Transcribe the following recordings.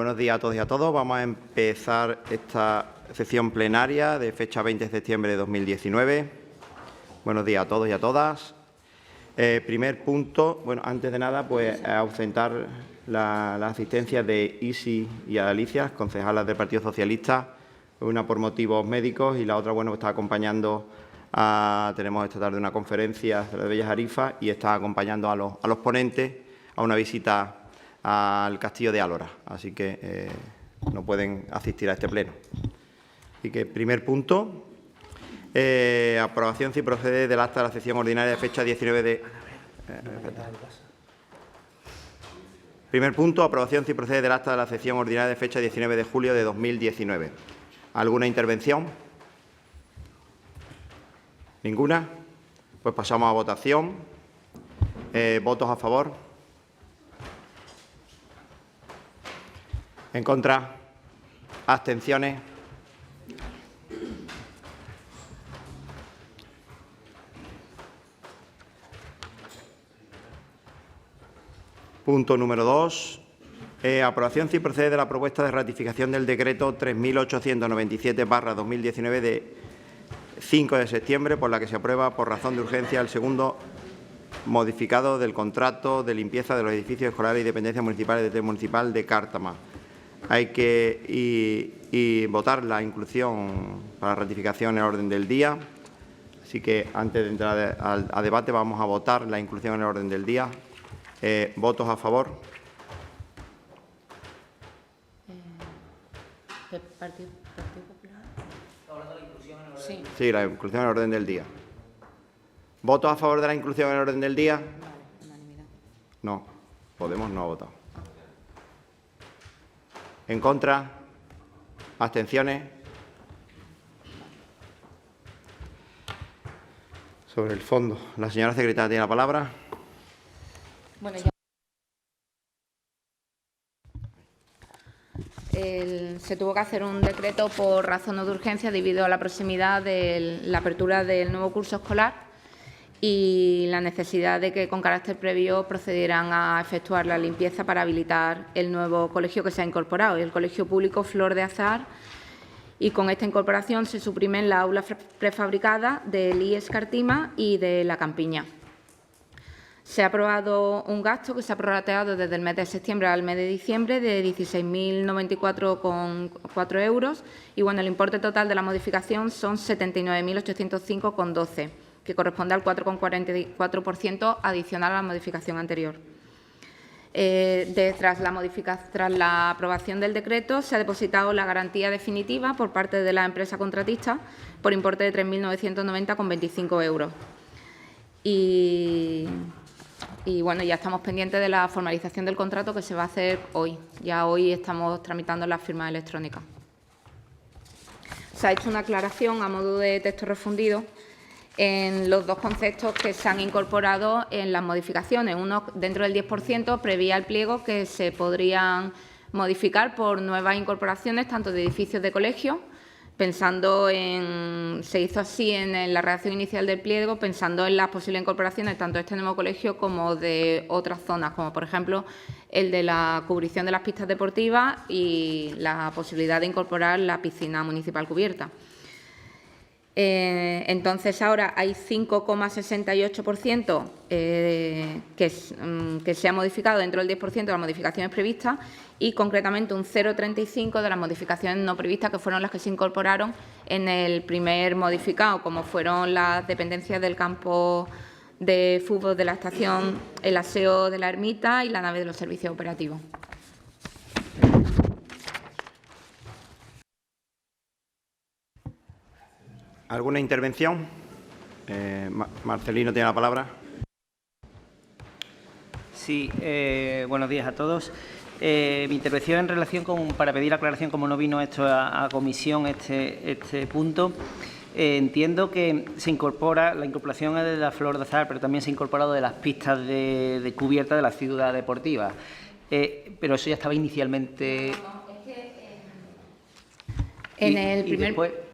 Buenos días a todos y a todos. Vamos a empezar esta sesión plenaria de fecha 20 de septiembre de 2019. Buenos días a todos y a todas. Primer punto, bueno, antes de nada, pues ausentar la asistencia de Isi y Alicia, concejalas del Partido Socialista, una por motivos médicos y la otra, bueno, está acompañando tenemos esta tarde una conferencia de Bellas Arifas y está acompañando a los ponentes a una visita al Castillo de Alhora, así que no pueden asistir a este pleno. Así que, primer punto, aprobación si procede del acta de la sesión ordinaria de fecha 19 de... Primer punto, aprobación si procede del acta de la sesión ordinaria de fecha 19 de julio de 2019. ¿Alguna intervención? ¿Ninguna? Pues pasamos a votación. ¿Votos a favor? ¿En contra? ¿Abstenciones? Punto número 2. Aprobación si procede de la propuesta de ratificación del decreto 3.897/2019 de 5 de septiembre, por la que se aprueba por razón de urgencia el segundo modificado del contrato de limpieza de los edificios escolares y dependencias municipales del municipal de Cártama. Hay que votar la inclusión para ratificación en el orden del día. Así que, antes de entrar a debate, vamos a votar la inclusión en el orden del día. ¿Votos a favor? ¿Partido Popular? ¿Hablando de la inclusión en el orden? Sí. Sí, la inclusión en el orden del día. ¿Votos a favor de la inclusión en el orden del día? Vale, unanimidad. No. Podemos no ha votado. ¿En contra? ¿Abstenciones? Sobre el fondo, la señora secretaria tiene la palabra. Bueno, ya. Se tuvo que hacer un decreto por razón de urgencia debido a la proximidad de la apertura del nuevo curso escolar y la necesidad de que con carácter previo procedieran a efectuar la limpieza para habilitar el nuevo colegio que se ha incorporado, el Colegio Público Flor de Azahar, y con esta incorporación se suprimen las aulas prefabricadas del IES Cartima y de La Campiña. Se ha aprobado un gasto que se ha prorrateado desde el mes de septiembre al mes de diciembre de 16.094,4 euros y, bueno, el importe total de la modificación son 79.805,12, que corresponde al 4,44% adicional a la modificación anterior. Tras la aprobación del decreto, se ha depositado la garantía definitiva por parte de la empresa contratista por importe de 3.990,25 euros. Y, bueno, ya estamos pendientes de la formalización del contrato que se va a hacer hoy. Ya hoy estamos tramitando la firma electrónica. Se ha hecho una aclaración a modo de texto refundido en los dos conceptos que se han incorporado en las modificaciones. Uno, dentro del 10%, prevía el pliego que se podrían modificar por nuevas incorporaciones, tanto de edificios de colegio, se hizo así en la redacción inicial del pliego, pensando en las posibles incorporaciones tanto de este nuevo colegio como de otras zonas, como por ejemplo el de la cubrición de las pistas deportivas y la posibilidad de incorporar la piscina municipal cubierta. Entonces, ahora hay 5,68% que se ha modificado dentro del 10% de las modificaciones previstas y, concretamente, un 0,35% de las modificaciones no previstas, que fueron las que se incorporaron en el primer modificado, como fueron las dependencias del campo de fútbol de la estación, el aseo de la ermita y la nave de los servicios operativos. ¿Alguna intervención? Marcelino tiene la palabra. Sí, buenos días a todos. Mi intervención en relación para pedir aclaración, como no vino esto a comisión, este punto. Entiendo que se incorpora, la incorporación es de la Flor de Azahar, pero también se ha incorporado de las pistas de cubierta de la ciudad deportiva. Pero eso ya estaba inicialmente. No, es que en el primer.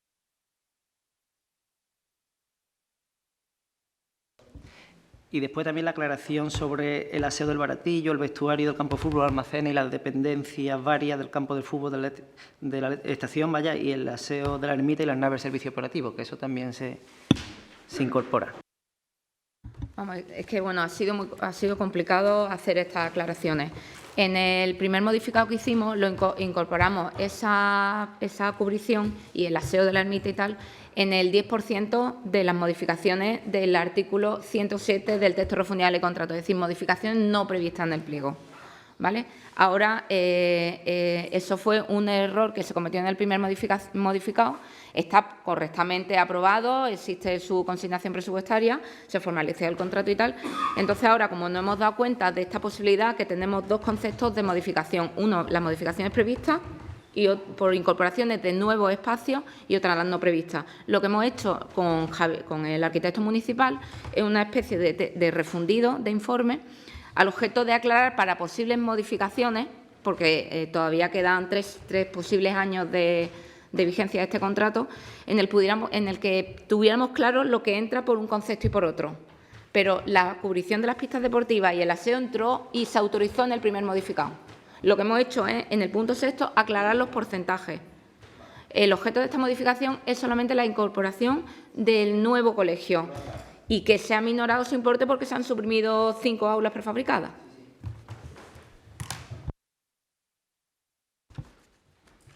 Y después también la aclaración sobre el aseo del baratillo, el vestuario del campo de fútbol, almacenes y las dependencias varias del campo de fútbol de la estación, vaya, y el aseo de la ermita y las naves de servicio operativo, que eso también se incorpora. Vamos, es que bueno, ha sido complicado hacer estas aclaraciones. En el primer modificado que hicimos incorporamos esa cubrición y el aseo de la ermita y tal en el 10% de las modificaciones del artículo 107 del texto refundible de contrato, es decir, modificaciones no previstas en el pliego, ¿vale? Ahora, eso fue un error que se cometió en el primer modificado, está correctamente aprobado, existe su consignación presupuestaria, se formalizó el contrato y tal. Entonces, ahora, como nos hemos dado cuenta de esta posibilidad, que tenemos dos conceptos de modificación. Uno, las modificaciones previstas y por incorporaciones de nuevos espacios y otras las no previstas. Lo que hemos hecho con el arquitecto municipal es una especie de refundido de informe al objeto de aclarar para posibles modificaciones, porque todavía quedan tres posibles años de vigencia de este contrato, en el que tuviéramos claro lo que entra por un concepto y por otro. Pero la cubrición de las pistas deportivas y el aseo entró y se autorizó en el primer modificado. Lo que hemos hecho es, en el punto 6, aclarar los porcentajes. El objeto de esta modificación es solamente la incorporación del nuevo colegio y que se ha minorado su importe porque se han suprimido 5 aulas prefabricadas.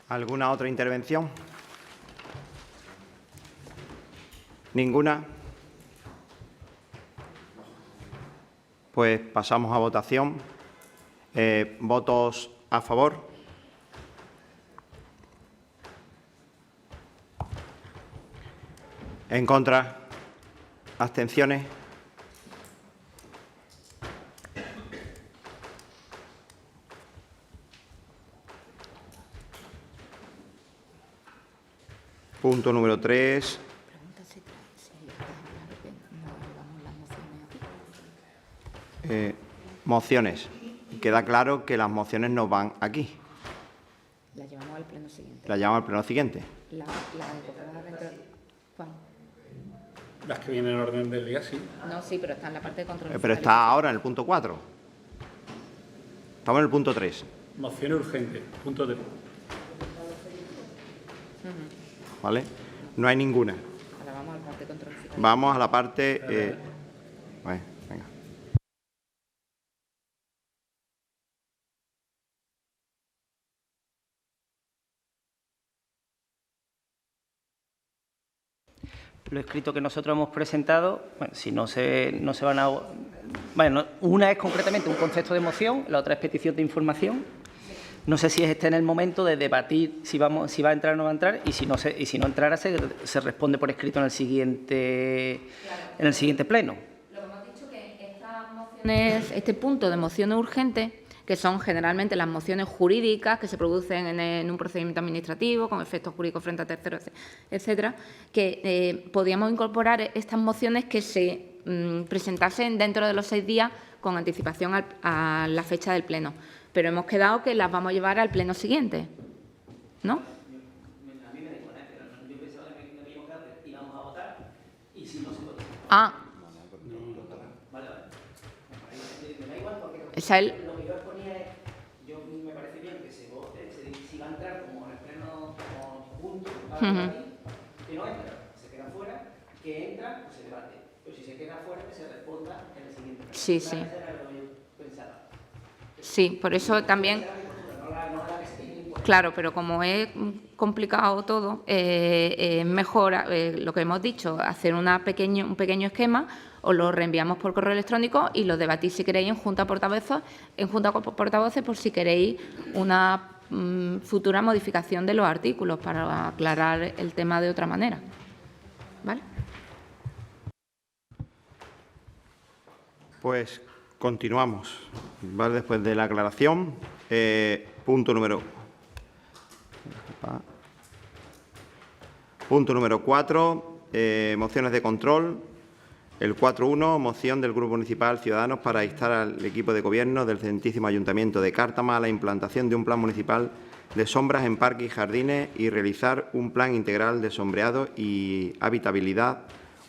¿Alguna otra intervención? ¿Ninguna? Pues pasamos a votación. ¿Votos a favor? ¿En contra? ¿Abstenciones? Punto número 3. Mociones. Queda claro que las mociones no van aquí. La llevamos al pleno siguiente. La llevamos al pleno siguiente. La incorporada dentro. ¿Cuál? Las que vienen en orden del día, sí. No, sí, pero está en la parte de control. Pero está ahora en el punto 4. Estamos en el punto 3. Moción urgente, punto 3. ¿Vale? No hay ninguna. Ahora vamos a la parte de control. Vamos a la parte... venga. Lo escrito que nosotros hemos presentado, bueno, si no se van a... Bueno, una es concretamente un concepto de moción, la otra es petición de información. No sé si en el momento de debatir si va a entrar o no va a entrar, y si no entrara se responde por escrito en el siguiente pleno. Lo que hemos dicho que estas mociones, este punto de mociones urgentes, que son generalmente las mociones jurídicas que se producen en un procedimiento administrativo con efectos jurídicos frente a terceros, etcétera, que podíamos incorporar estas mociones que se presentasen dentro de los 6 días con anticipación a la fecha del pleno. Pero hemos quedado que las vamos a llevar al pleno siguiente, ¿no? A mí me da igual, pero yo pensaba que íbamos a votar y si no se vota. Ah. Vale. Me da igual porque Esa es lo que yo exponía es, me parece bien que se vote, si va a entrar como en el pleno junto, que no entra, se queda fuera, que entra, pues se debate. Pero si se queda fuera, que se responda en el siguiente pleno. Sí, sí. Sí, por eso también, claro, pero como es complicado todo, es mejor lo que hemos dicho, hacer un pequeño esquema, os lo reenviamos por correo electrónico y lo debatís si queréis en junta portavoces por si queréis una futura modificación de los artículos para aclarar el tema de otra manera. ¿Vale? Pues continuamos, ¿vale? Después de la aclaración, punto número 4, mociones de control. El 4.1, moción del Grupo Municipal Ciudadanos para instar al equipo de gobierno del Centísimo Ayuntamiento de Cártama a la implantación de un plan municipal de sombras en parques y jardines y realizar un plan integral de sombreado y habitabilidad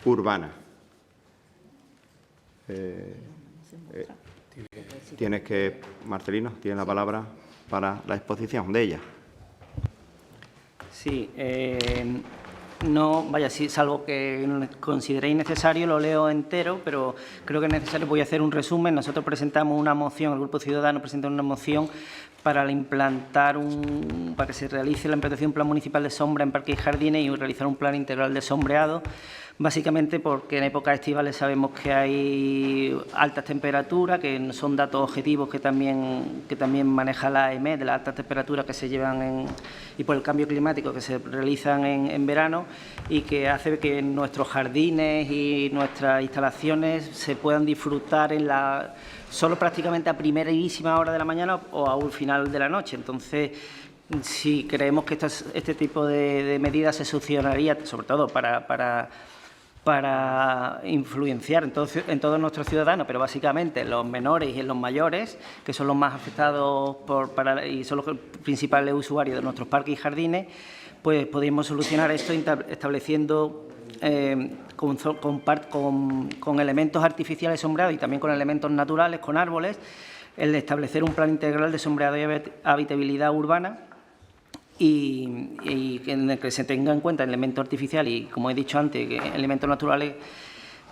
urbana. Marcelino, tiene la palabra para la exposición de ella. Sí, no, vaya, sí, salvo que consideréis necesario, lo leo entero, pero creo que es necesario. Voy a hacer un resumen. Nosotros presentamos una moción, el Grupo Ciudadano presenta una moción para para que se realice la implantación de un plan municipal de sombra en parques y jardines y realizar un plan integral de sombreado, básicamente porque en épocas estivales sabemos que hay altas temperaturas, que son datos objetivos que también maneja la AEMET, de las altas temperaturas que se llevan y por el cambio climático que se realizan en verano, y que hace que nuestros jardines y nuestras instalaciones se puedan disfrutar solo prácticamente a primerísima hora de la mañana o a un final de la noche. Entonces, si creemos que este tipo de medidas se solucionaría, sobre todo para influenciar en todos nuestros ciudadanos, pero básicamente en los menores y en los mayores, que son los más afectados y son los principales usuarios de nuestros parques y jardines, pues podríamos solucionar esto estableciendo con elementos artificiales sombreados y también con elementos naturales, con árboles, el establecer un plan integral de sombreado y habitabilidad urbana y en el que se tenga en cuenta elementos artificiales y, como he dicho antes, elementos naturales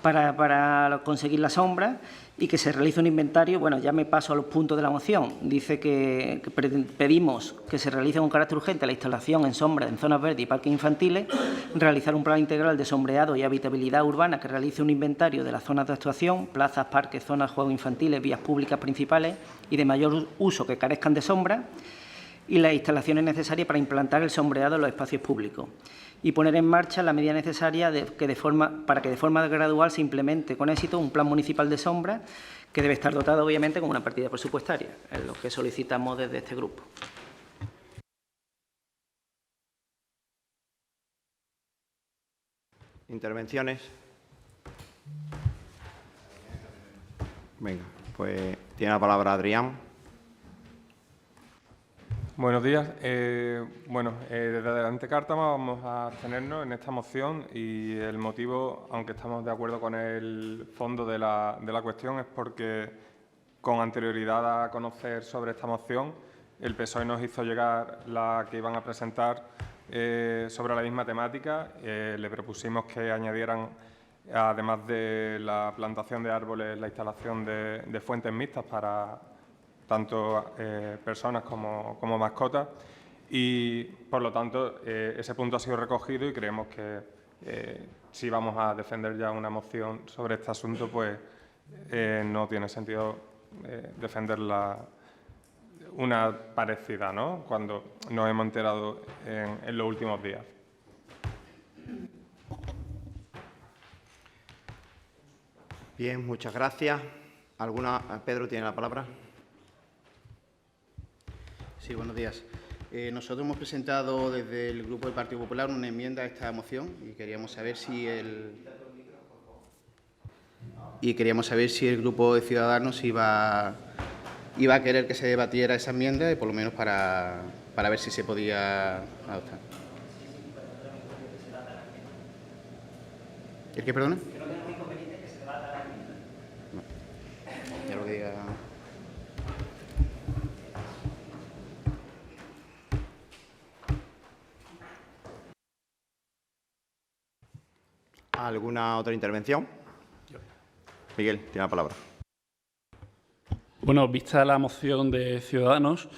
para conseguir la sombra, y que se realice un inventario. Bueno, ya me paso a los puntos de la moción. Dice que pedimos que se realice con carácter urgente la instalación en sombra en zonas verdes y parques infantiles, realizar un plan integral de sombreado y habitabilidad urbana que realice un inventario de las zonas de actuación, plazas, parques, zonas de juegos infantiles, vías públicas principales y de mayor uso que carezcan de sombra, y las instalaciones necesarias para implantar el sombreado en los espacios públicos, y poner en marcha la medida necesaria para que de forma gradual se implemente con éxito un plan municipal de sombra, que debe estar dotado, obviamente, con una partida presupuestaria, es lo que solicitamos desde este grupo. ¿Intervenciones? Venga, pues tiene la palabra Adrián. Buenos días. Desde Adelante Cártama vamos a abstenernos en esta moción, y el motivo, aunque estamos de acuerdo con el fondo de la cuestión, es porque con anterioridad a conocer sobre esta moción, el PSOE nos hizo llegar la que iban a presentar sobre la misma temática. Le propusimos que añadieran, además de la plantación de árboles, la instalación de fuentes mixtas para tanto personas como mascotas, y por lo tanto ese punto ha sido recogido, y creemos que si vamos a defender ya una moción sobre este asunto, pues no tiene sentido defender una parecida, ¿no?, cuando nos hemos enterado en los últimos días. Bien, muchas gracias. Pedro tiene la palabra. Sí, buenos días. Nosotros hemos presentado desde el Grupo del Partido Popular una enmienda a esta moción, y queríamos saber si el Grupo de Ciudadanos iba a querer que se debatiera esa enmienda, y por lo menos para ver si se podía adoptar. ¿El qué, perdona? No. Ya lo que diga. ¿Alguna otra intervención? Miguel, tiene la palabra. Bueno, vista la moción de Ciudadanos,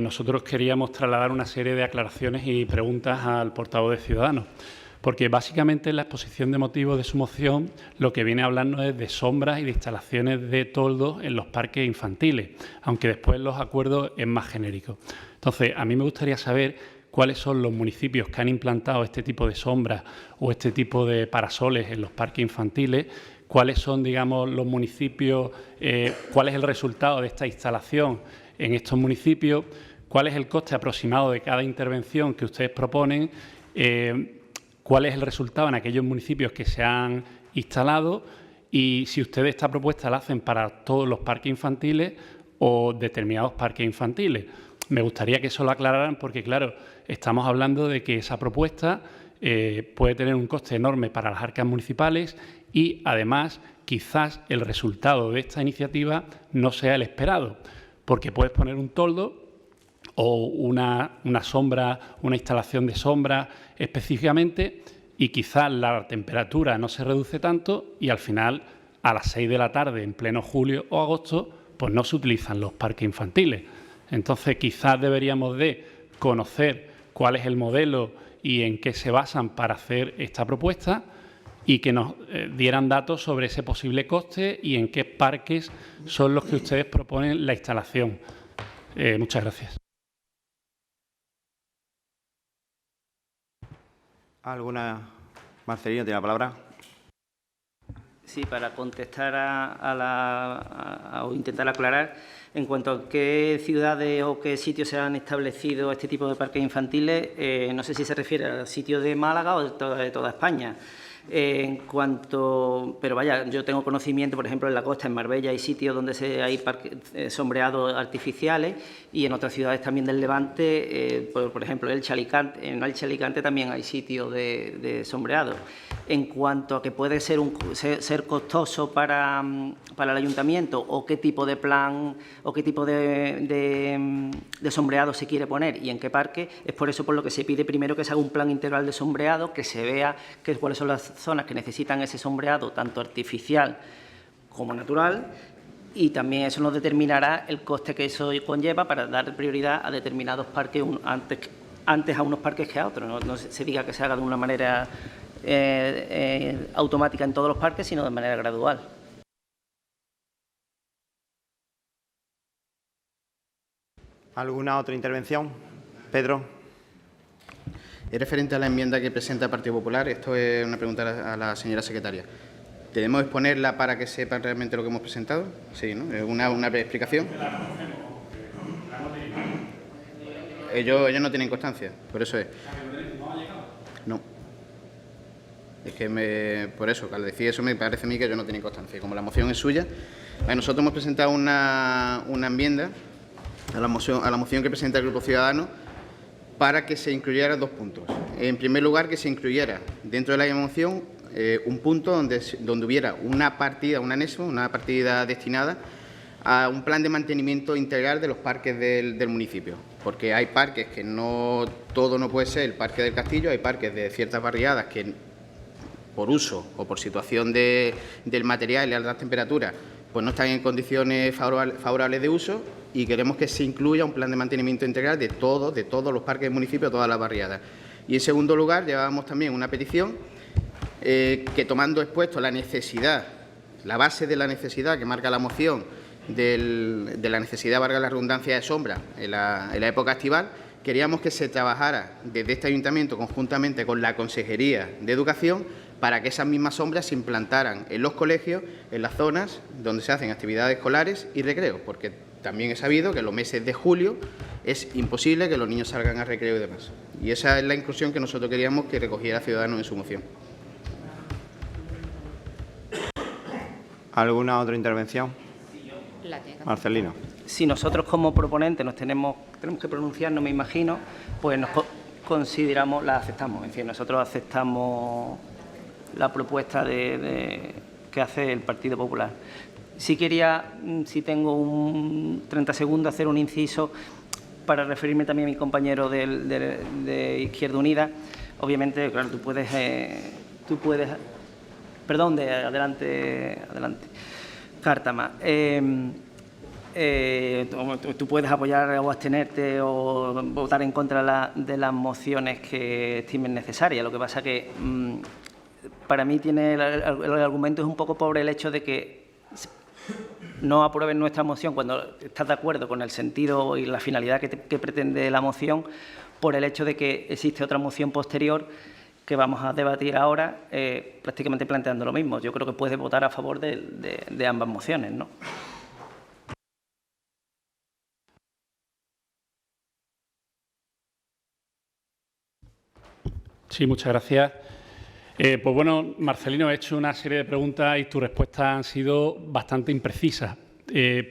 nosotros queríamos trasladar una serie de aclaraciones y preguntas al portavoz de Ciudadanos, porque básicamente en la exposición de motivos de su moción lo que viene a hablarnos es de sombras y de instalaciones de toldos en los parques infantiles, aunque después los acuerdos es más genérico. Entonces, a mí me gustaría saber cuáles son los municipios que han implantado este tipo de sombras o este tipo de parasoles en los parques infantiles, cuáles son, digamos, los municipios, cuál es el resultado de esta instalación en estos municipios, cuál es el coste aproximado de cada intervención que ustedes proponen, cuál es el resultado en aquellos municipios que se han instalado, y si ustedes esta propuesta la hacen para todos los parques infantiles o determinados parques infantiles. Me gustaría que eso lo aclararan, porque, claro, estamos hablando de que esa propuesta puede tener un coste enorme para las arcas municipales, y, además, quizás el resultado de esta iniciativa no sea el esperado, porque puedes poner un toldo o una sombra, una instalación de sombra específicamente, y quizás la temperatura no se reduce tanto y al final, a las 6 de la tarde, en pleno julio o agosto, pues no se utilizan los parques infantiles. Entonces, quizás deberíamos de conocer cuál es el modelo y en qué se basan para hacer esta propuesta, y que nos dieran datos sobre ese posible coste y en qué parques son los que ustedes proponen la instalación. Muchas gracias. ¿Alguna? Marcelino, tiene la palabra. Sí, para contestar o intentar aclarar, en cuanto a qué ciudades o qué sitios se han establecido este tipo de parques infantiles, no sé si se refiere al sitio de Málaga o de toda España. Pero vaya, yo tengo conocimiento, por ejemplo, en la costa, en Marbella, hay sitios donde hay parques sombreados artificiales, y en otras ciudades también del Levante, por ejemplo, en Elche, Alicante también hay sitios de sombreado. En cuanto a que puede ser costoso para el ayuntamiento, o qué tipo de plan o qué tipo de sombreado se quiere poner y en qué parque, es por eso por lo que se pide primero que se haga un plan integral de sombreado, que se vea cuáles son las zonas que necesitan ese sombreado, tanto artificial como natural, y también eso nos determinará el coste que eso conlleva para dar prioridad a determinados parques antes a unos parques que a otros. No se diga que se haga de una manera automática en todos los parques, sino de manera gradual. ¿Alguna otra intervención? Pedro. Es referente a la enmienda que presenta el Partido Popular. Esto es una pregunta a la señora secretaria. ¿Debemos exponerla para que sepan realmente lo que hemos presentado? Sí, ¿no? Es una breve explicación. Ellos no tienen constancia, por eso es. No. Es que por eso, al decir eso, me parece a mí que ellos no tienen constancia. Como la moción es suya, nosotros hemos presentado una enmienda a la moción que presenta el Grupo Ciudadanos, para que se incluyeran 2 puntos. En primer lugar, que se incluyera dentro de la moción un punto donde hubiera una partida, un anexo, una partida destinada a un plan de mantenimiento integral de los parques del municipio. Porque hay parques que todo no puede ser el Parque del Castillo, hay parques de ciertas barriadas que por uso o por situación del material y altas temperaturas pues no están en condiciones favorables de uso, y queremos que se incluya un plan de mantenimiento integral de todos los parques del municipio, todas las barriadas. Y en segundo lugar, llevábamos también una petición que, tomando expuesto la necesidad, la base de la necesidad que marca la moción, de la necesidad, valga la redundancia, de sombra en la época estival, queríamos que se trabajara desde este ayuntamiento conjuntamente con la Consejería de Educación para que esas mismas sombras se implantaran en los colegios, en las zonas donde se hacen actividades escolares y recreo, porque también he sabido que en los meses de julio es imposible que los niños salgan a recreo y demás. Y esa es la inclusión que nosotros queríamos que recogiera Ciudadanos en su moción. ¿Alguna otra intervención? Marcelino. Si nosotros como proponentes tenemos que pronunciar, no me imagino, pues nos consideramos, la aceptamos. Es decir, nosotros aceptamos la propuesta que hace el Partido Popular. Sí quería, si tengo 30 segundos, hacer un inciso para referirme también a mi compañero de Izquierda Unida. Obviamente, claro, tú puedes perdón, adelante, Cártama. Tú puedes apoyar o abstenerte o votar en contra de las mociones que estimen necesarias. Lo que pasa que para mí el argumento es un poco pobre el hecho de que no aprueben nuestra moción cuando estás de acuerdo con el sentido y la finalidad que pretende la moción, por el hecho de que existe otra moción posterior que vamos a debatir ahora, prácticamente planteando lo mismo. Yo creo que puedes votar a favor de ambas mociones, ¿no? Sí, muchas gracias. Pues bueno, Marcelino, he hecho una serie de preguntas y tus respuestas han sido bastante imprecisas.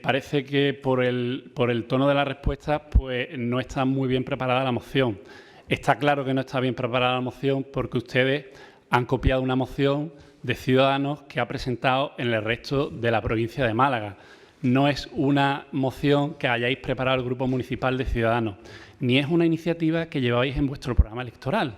Parece que por el tono de las respuestas pues no está muy bien preparada la moción. Está claro que no está bien preparada la moción porque ustedes han copiado una moción de Ciudadanos que ha presentado en el resto de la provincia de Málaga. No es una moción que hayáis preparado el Grupo Municipal de Ciudadanos, ni es una iniciativa que lleváis en vuestro programa electoral.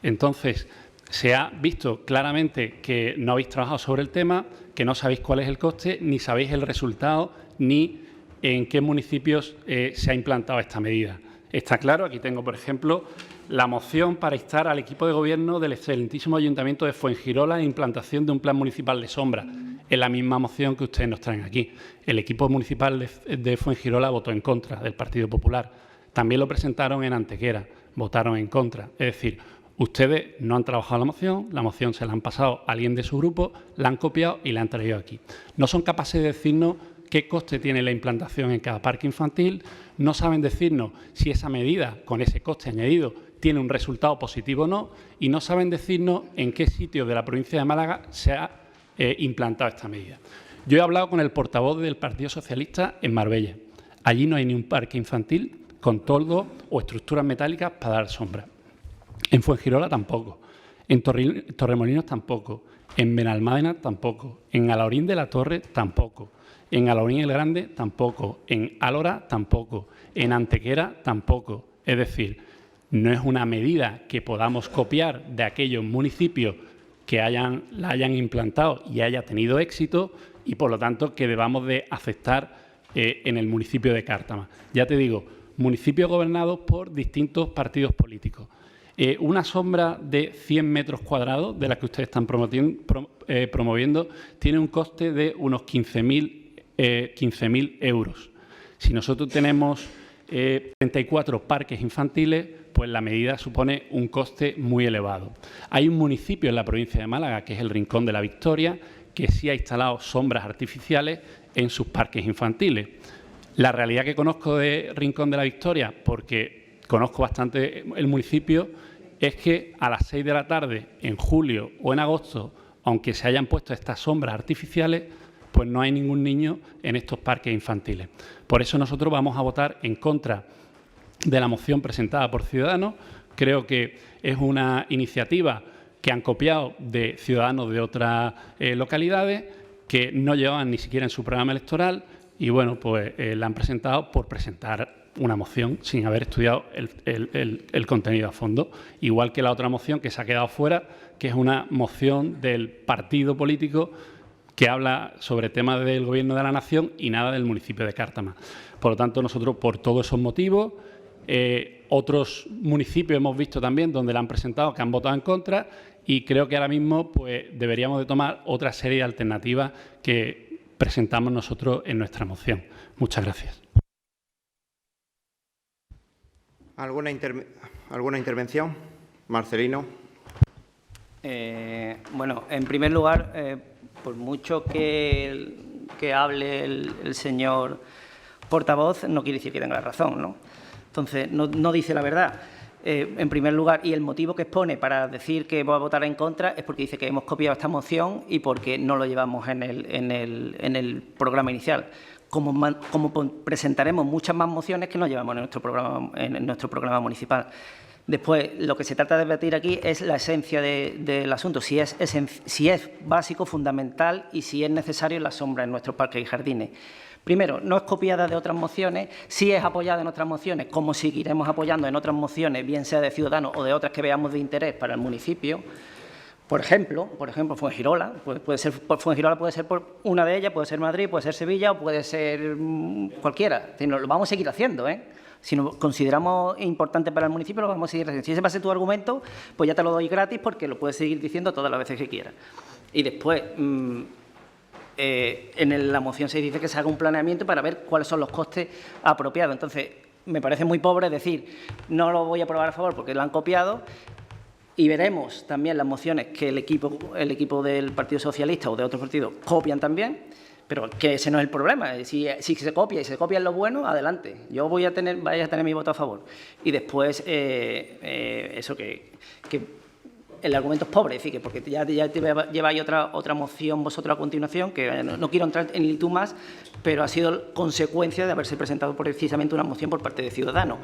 Entonces, se ha visto claramente que no habéis trabajado sobre el tema, que no sabéis cuál es el coste, ni sabéis el resultado, ni en qué municipios se ha implantado esta medida. Está claro, aquí tengo, por ejemplo, la moción para instar al equipo de gobierno del excelentísimo Ayuntamiento de Fuengirola en implantación de un plan municipal de sombra. Es la misma moción que ustedes nos traen aquí. El equipo municipal de Fuengirola votó en contra del Partido Popular. También lo presentaron en Antequera, votaron en contra. Es decir, ustedes no han trabajado la moción se la han pasado a alguien de su grupo, la han copiado y la han traído aquí. No son capaces de decirnos qué coste tiene la implantación en cada parque infantil, no saben decirnos si esa medida, con ese coste añadido, tiene un resultado positivo o no, y no saben decirnos en qué sitio de la provincia de Málaga se ha implantado esta medida. Yo he hablado con el portavoz del Partido Socialista en Marbella. Allí no hay ni un parque infantil con toldos o estructuras metálicas para dar sombra. En Fuengirola tampoco, en Torremolinos tampoco, en Benalmádena tampoco, en Alhaurín de la Torre tampoco, en Alhaurín el Grande tampoco, en Álora tampoco, en Antequera tampoco. Es decir, no es una medida que podamos copiar de aquellos municipios que la hayan implantado y haya tenido éxito y, por lo tanto, que debamos de aceptar en el municipio de Cártama. Ya te digo, municipios gobernados por distintos partidos políticos. Una sombra de 100 metros cuadrados, de la que ustedes están promoviendo, tiene un coste de unos 15.000 euros. Si nosotros tenemos 34 parques infantiles, pues la medida supone un coste muy elevado. Hay un municipio en la provincia de Málaga, que es el Rincón de la Victoria, que sí ha instalado sombras artificiales en sus parques infantiles. La realidad que conozco de Rincón de la Victoria, porque conozco bastante el municipio, es que a las 6 de la tarde, en julio o en agosto, aunque se hayan puesto estas sombras artificiales, pues no hay ningún niño en estos parques infantiles. Por eso nosotros vamos a votar en contra de la moción presentada por Ciudadanos. Creo que es una iniciativa que han copiado de ciudadanos de otras localidades, que no llevaban ni siquiera en su programa electoral y, bueno, pues la han presentado por presentar una moción sin haber estudiado el contenido a fondo. Igual que la otra moción que se ha quedado fuera, que es una moción del partido político que habla sobre temas del Gobierno de la Nación y nada del municipio de Cártama. Por lo tanto, nosotros, por todos esos motivos, otros municipios hemos visto también donde la han presentado, que han votado en contra, y creo que ahora mismo pues, deberíamos de tomar otra serie de alternativas que presentamos nosotros en nuestra moción. Muchas gracias. ¿Alguna intervención? Marcelino. Bueno, en primer lugar, por mucho que hable el señor portavoz, no quiere decir que tenga la razón, ¿no? Entonces, no dice la verdad. En primer lugar, y el motivo que expone para decir que va a votar en contra es porque dice que hemos copiado esta moción y porque no lo llevamos en el programa inicial. Como presentaremos muchas más mociones que no llevamos en nuestro programa municipal. Después, lo que se trata de debatir aquí es la esencia del asunto, si es básico, fundamental y si es necesario la sombra en nuestros parques y jardines. Primero, no es copiada de otras mociones, sí es apoyada en otras mociones, como seguiremos apoyando en otras mociones, bien sea de Ciudadanos o de otras que veamos de interés para el municipio. Por ejemplo, Fuengirola, Fuengirola puede ser por una de ellas, puede ser Madrid, puede ser Sevilla o puede ser cualquiera. Lo vamos a seguir haciendo, ¿eh? Si lo consideramos importante para el municipio, lo vamos a seguir haciendo. Si ese va a ser tu argumento, pues ya te lo doy gratis porque lo puedes seguir diciendo todas las veces que quieras. Y después, en la moción se dice que se haga un planeamiento para ver cuáles son los costes apropiados. Entonces, me parece muy pobre decir, no lo voy a aprobar a favor porque lo han copiado. Y veremos también las mociones que el equipo del Partido Socialista o de otros partidos copian también, pero que ese no es el problema. Si se copia y se copia en lo bueno, adelante. Yo vais a tener mi voto a favor. Y después, eso que el argumento es pobre, es decir, que porque ya lleváis otra moción vosotros a continuación, que no quiero entrar en el tú más, pero ha sido consecuencia de haberse presentado precisamente una moción por parte de Ciudadanos.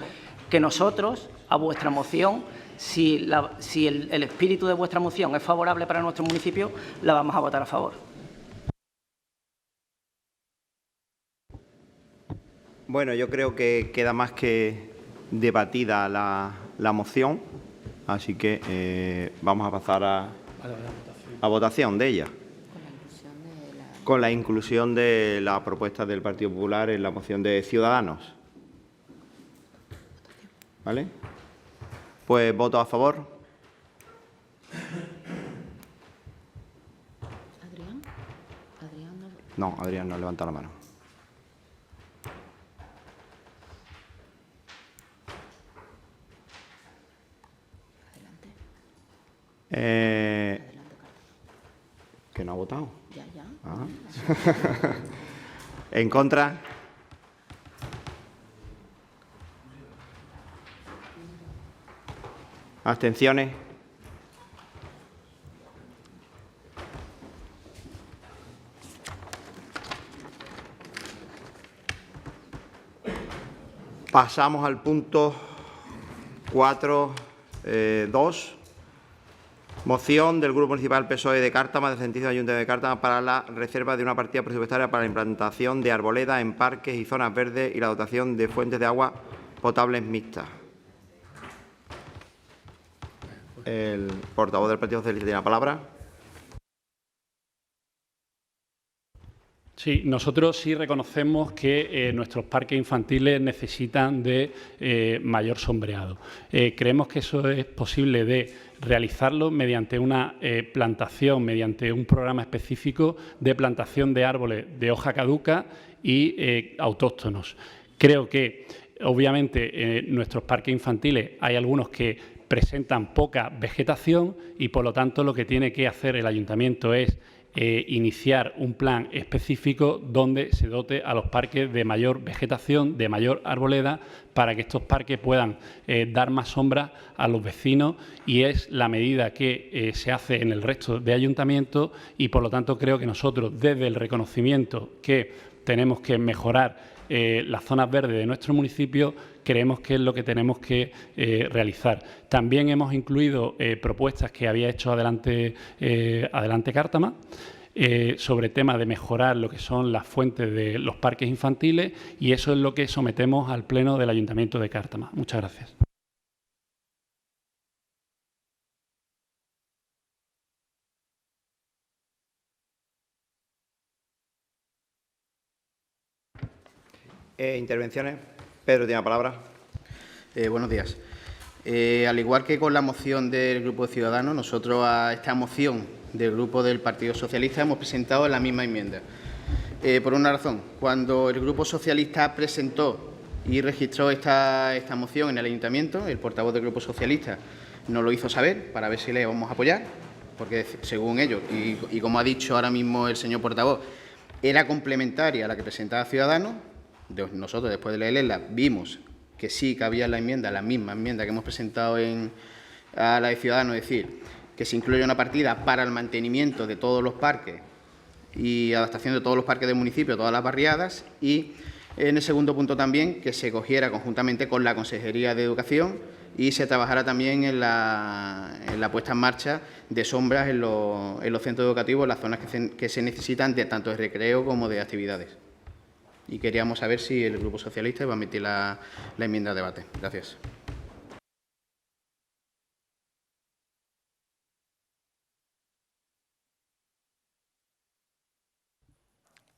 que nosotros, a vuestra moción, si el espíritu de vuestra moción es favorable para nuestro municipio, la vamos a votar a favor. Bueno, yo creo que queda más que debatida la moción, así que vamos a pasar a votación de ella, con la inclusión de la propuesta del Partido Popular en la moción de Ciudadanos. ¿Vale? Pues voto a favor. No, Adrián no levanta la mano. ¿Que no ha votado? Ya. Ah. ¿En contra? ¿Abstenciones? Pasamos al punto 4.2. Moción del Grupo Municipal PSOE de Cártama, de sentido Ayuntamiento de Cártama, para la reserva de una partida presupuestaria para la implantación de arboledas en parques y zonas verdes y la dotación de fuentes de agua potables mixtas. El portavoz del Partido Socialista tiene la palabra. Sí, nosotros sí reconocemos que nuestros parques infantiles necesitan de mayor sombreado. Creemos que eso es posible de realizarlo mediante una plantación, mediante un programa específico de plantación de árboles de hoja caduca y autóctonos. Creo que, obviamente, en nuestros parques infantiles hay algunos que presentan poca vegetación y, por lo tanto, lo que tiene que hacer el ayuntamiento es iniciar un plan específico donde se dote a los parques de mayor vegetación, de mayor arboleda, para que estos parques puedan dar más sombra a los vecinos, y es la medida que se hace en el resto de ayuntamientos y, por lo tanto, creo que nosotros, desde el reconocimiento que tenemos que mejorar las zonas verdes de nuestro municipio, creemos que es lo que tenemos que realizar. También hemos incluido propuestas que había hecho Adelante Cártama sobre temas de mejorar lo que son las fuentes de los parques infantiles, y eso es lo que sometemos al Pleno del Ayuntamiento de Cártama. Muchas gracias. Intervenciones. Pedro tiene la palabra. Buenos días. Al igual que con la moción del Grupo de Ciudadanos, nosotros a esta moción del Grupo del Partido Socialista hemos presentado la misma enmienda. Por una razón, cuando el Grupo Socialista presentó y registró esta moción en el Ayuntamiento, el portavoz del Grupo Socialista nos lo hizo saber para ver si le vamos a apoyar, porque según ellos, y como ha dicho ahora mismo el señor portavoz, era complementaria a la que presentaba Ciudadanos. Nosotros, después de leerla, vimos que sí cabía en la enmienda, la misma enmienda que hemos presentado a la de Ciudadanos, es decir, que se incluya una partida para el mantenimiento de todos los parques y adaptación de todos los parques del municipio, todas las barriadas, y en el segundo punto también que se cogiera conjuntamente con la Consejería de Educación y se trabajara también en la puesta en marcha de sombras en los centros educativos, en las zonas que se necesitan de tanto de recreo como de actividades. Y queríamos saber si el Grupo Socialista va a emitir la enmienda a debate. Gracias.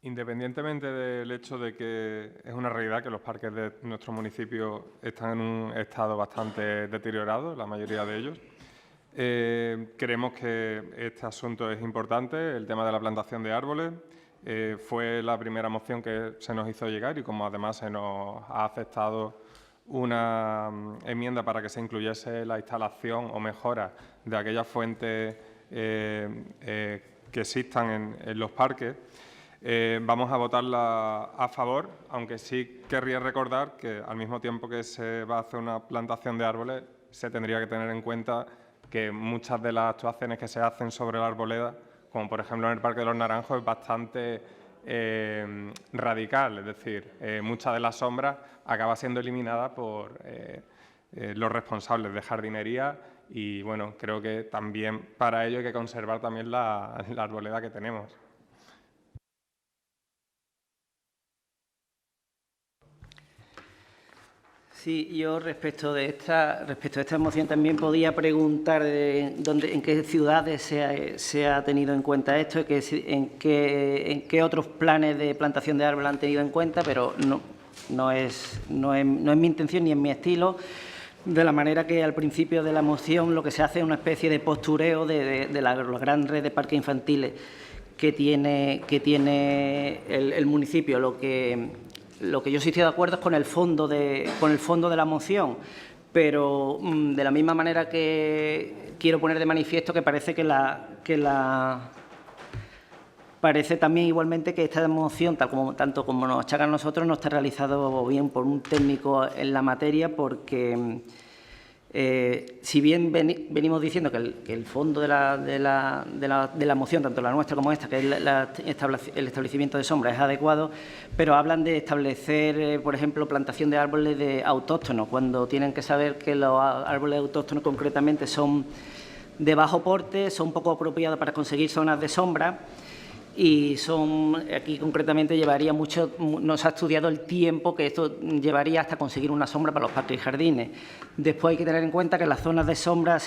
Independientemente del hecho de que es una realidad que los parques de nuestro municipio están en un estado bastante deteriorado, la mayoría de ellos, creemos que este asunto es importante, el tema de la plantación de árboles. Fue la primera moción que se nos hizo llegar y como además se nos ha aceptado una enmienda para que se incluyese la instalación o mejora de aquellas fuentes que existan en los parques, vamos a votarla a favor, aunque sí querría recordar que al mismo tiempo que se va a hacer una plantación de árboles, se tendría que tener en cuenta que muchas de las actuaciones que se hacen sobre la arboleda, como por ejemplo en el Parque de los Naranjos, es bastante radical, es decir, muchas de las sombras acaba siendo eliminada por los responsables de jardinería y, bueno, creo que también para ello hay que conservar también la arboleda que tenemos. Sí, yo respecto de esta moción también podía preguntar en qué ciudades se ha tenido en cuenta esto, en qué otros planes de plantación de árboles han tenido en cuenta, pero no es mi intención ni en mi estilo. De la manera que al principio de la moción lo que se hace es una especie de postureo de la gran red de parques infantiles que tiene el municipio. Lo que yo sí estoy de acuerdo es con el fondo de la moción, pero de la misma manera que quiero poner de manifiesto que parece parece también igualmente que esta moción, tanto como nos achacan a nosotros, no está realizado bien por un técnico en la materia, porque si bien venimos diciendo que el fondo de la moción, tanto la nuestra como esta, que es el establecimiento de sombra, es adecuado, pero hablan de establecer, por ejemplo, plantación de árboles autóctonos, cuando tienen que saber que los árboles autóctonos concretamente son de bajo porte, son poco apropiados para conseguir zonas de sombra. Y aquí concretamente llevaría mucho, no se ha estudiado el tiempo que esto llevaría hasta conseguir una sombra para los parques y jardines. Después hay que tener en cuenta que las zonas de sombra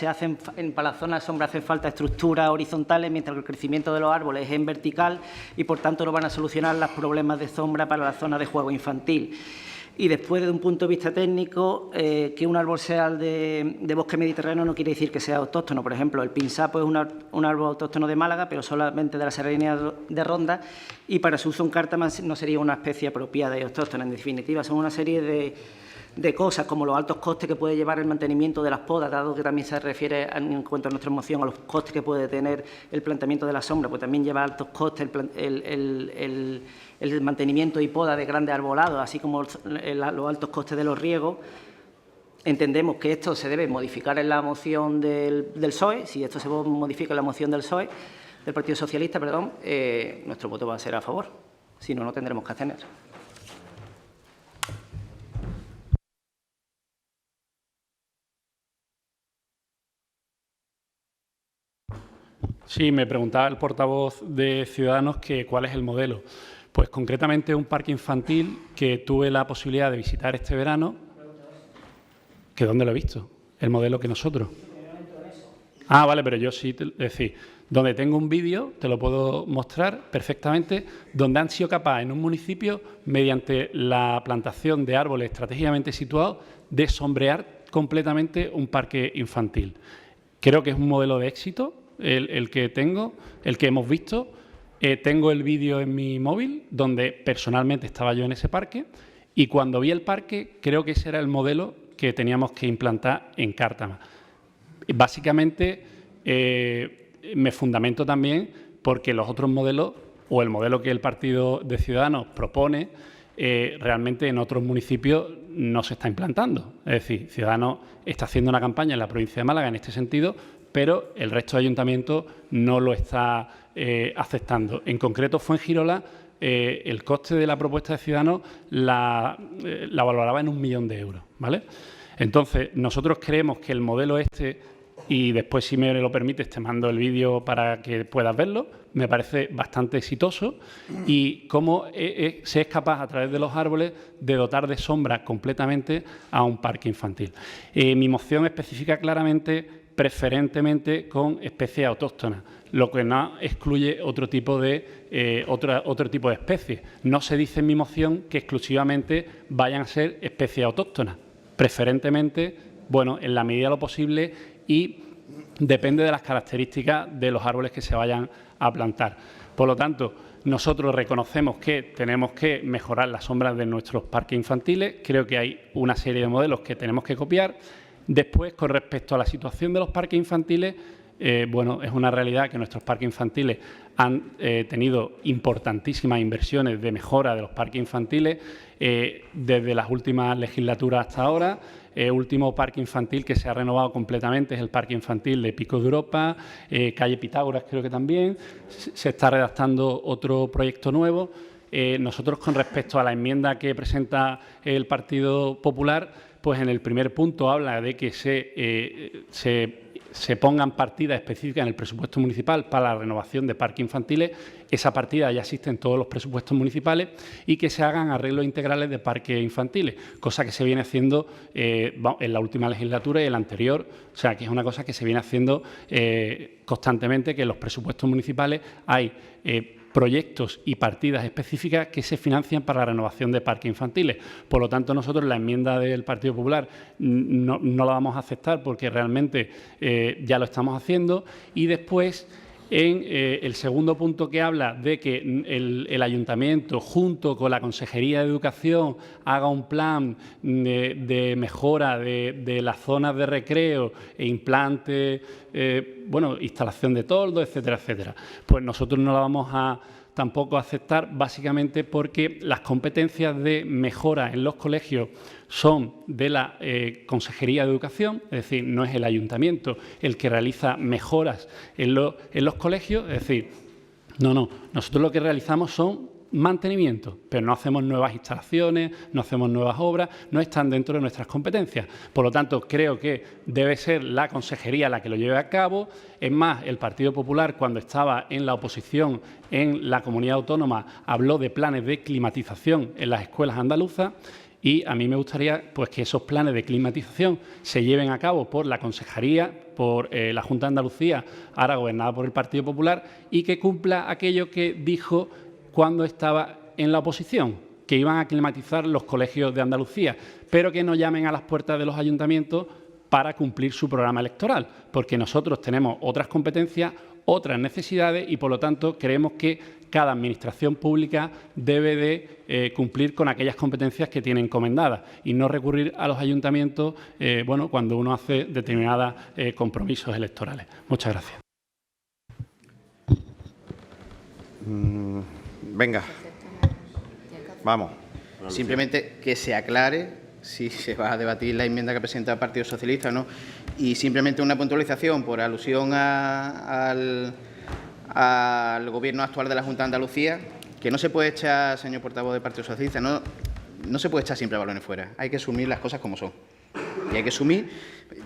para las zonas de sombra hacen falta estructuras horizontales, mientras que el crecimiento de los árboles es en vertical y por tanto no van a solucionar los problemas de sombra para las zonas de juego infantil. Y después, desde un punto de vista técnico, que un árbol sea de bosque mediterráneo no quiere decir que sea autóctono. Por ejemplo, el pinsapo es un árbol autóctono de Málaga, pero solamente de la serranía de Ronda, y para su uso en Cártama no sería una especie apropiada y autóctona. En definitiva, son una serie de cosas, como los altos costes que puede llevar el mantenimiento de las podas, dado que también se refiere, en cuanto a nuestra moción, a los costes que puede tener el planteamiento de la sombra, pues también lleva altos costes el mantenimiento y poda de grandes arbolados, así como los altos costes de los riegos. Entendemos que esto se debe modificar en la moción del PSOE. Si esto se modifica en la moción del PSOE, del Partido Socialista, perdón, nuestro voto va a ser a favor. Si no, no tendremos que abstener. Sí, me preguntaba el portavoz de Ciudadanos que cuál es el modelo. Pues concretamente un parque infantil que tuve la posibilidad de visitar este verano. ¿Que dónde lo he visto? El modelo que nosotros. Ah, vale, pero yo sí, es decir, donde tengo un vídeo, te lo puedo mostrar perfectamente, donde han sido capaces en un municipio, mediante la plantación de árboles estratégicamente situados, de sombrear completamente un parque infantil. Creo que es un modelo de éxito el que tengo, el que hemos visto. Tengo el vídeo en mi móvil, donde personalmente estaba yo en ese parque, y cuando vi el parque, creo que ese era el modelo que teníamos que implantar en Cártama. Básicamente, me fundamento también porque los otros modelos, o el modelo que el Partido de Ciudadanos propone, realmente en otros municipios no se está implantando. Es decir, Ciudadanos está haciendo una campaña en la provincia de Málaga en este sentido, pero el resto de ayuntamientos no lo está aceptando. En concreto, Fuengirola, el coste de la propuesta de Ciudadanos la valoraba en 1 millón de euros, ¿vale? Entonces, nosotros creemos que el modelo y después, si me lo permites, te mando el vídeo para que puedas verlo, me parece bastante exitoso, y cómo se es capaz, a través de los árboles, de dotar de sombra completamente a un parque infantil. Mi moción especifica claramente, preferentemente con especies autóctonas, lo que no excluye otro tipo de especies. No se dice en mi moción que exclusivamente vayan a ser especies autóctonas. Preferentemente, bueno, en la medida de lo posible, y depende de las características de los árboles que se vayan a plantar. Por lo tanto, nosotros reconocemos que tenemos que mejorar las sombras de nuestros parques infantiles. Creo que hay una serie de modelos que tenemos que copiar. Después, con respecto a la situación de los parques infantiles, bueno, es una realidad que nuestros parques infantiles han tenido importantísimas inversiones de mejora de los parques infantiles desde las últimas legislaturas hasta ahora. El último parque infantil que se ha renovado completamente es el Parque Infantil de Pico de Europa, calle Pitágoras creo que también. Se está redactando otro proyecto nuevo. Nosotros, con respecto a la enmienda que presenta el Partido Popular, pues en el primer punto habla de que se pongan partidas específicas en el presupuesto municipal para la renovación de parques infantiles. Esa partida ya existe en todos los presupuestos municipales y que se hagan arreglos integrales de parques infantiles, cosa que se viene haciendo en la última legislatura y en la anterior. O sea, que es una cosa que se viene haciendo constantemente, que en los presupuestos municipales hay proyectos y partidas específicas que se financian para la renovación de parques infantiles. Por lo tanto, nosotros la enmienda del Partido Popular no la vamos a aceptar porque realmente ya lo estamos haciendo. Y después, en el segundo punto, que habla de que el Ayuntamiento, junto con la Consejería de Educación, haga un plan de mejora de las zonas de recreo e implante, instalación de toldos, etcétera, etcétera. Pues nosotros no la vamos a tampoco aceptar, básicamente porque las competencias de mejora en los colegios son de la Consejería de Educación, es decir, no es el Ayuntamiento el que realiza mejoras en los colegios, es decir, no, nosotros lo que realizamos son mantenimiento, pero no hacemos nuevas instalaciones, no hacemos nuevas obras, no están dentro de nuestras competencias. Por lo tanto, creo que debe ser la Consejería la que lo lleve a cabo. Es más, el Partido Popular, cuando estaba en la oposición en la comunidad autónoma, habló de planes de climatización en las escuelas andaluzas. Y a mí me gustaría pues, que esos planes de climatización se lleven a cabo por la Consejería, por la Junta de Andalucía, ahora gobernada por el Partido Popular, y que cumpla aquello que dijo cuando estaba en la oposición, que iban a climatizar los colegios de Andalucía, pero que no llamen a las puertas de los ayuntamientos para cumplir su programa electoral, porque nosotros tenemos otras competencias, otras necesidades y, por lo tanto, creemos que cada administración pública debe de cumplir con aquellas competencias que tiene encomendadas y no recurrir a los ayuntamientos cuando uno hace determinados compromisos electorales. Muchas gracias. Venga, vamos. Simplemente que se aclare si se va a debatir la enmienda que presenta el Partido Socialista o no. Y simplemente una puntualización por alusión al Gobierno actual de la Junta de Andalucía, que no se puede echar, señor portavoz del Partido Socialista, no se puede echar siempre balones fuera. Hay que asumir las cosas como son. Y hay que asumir.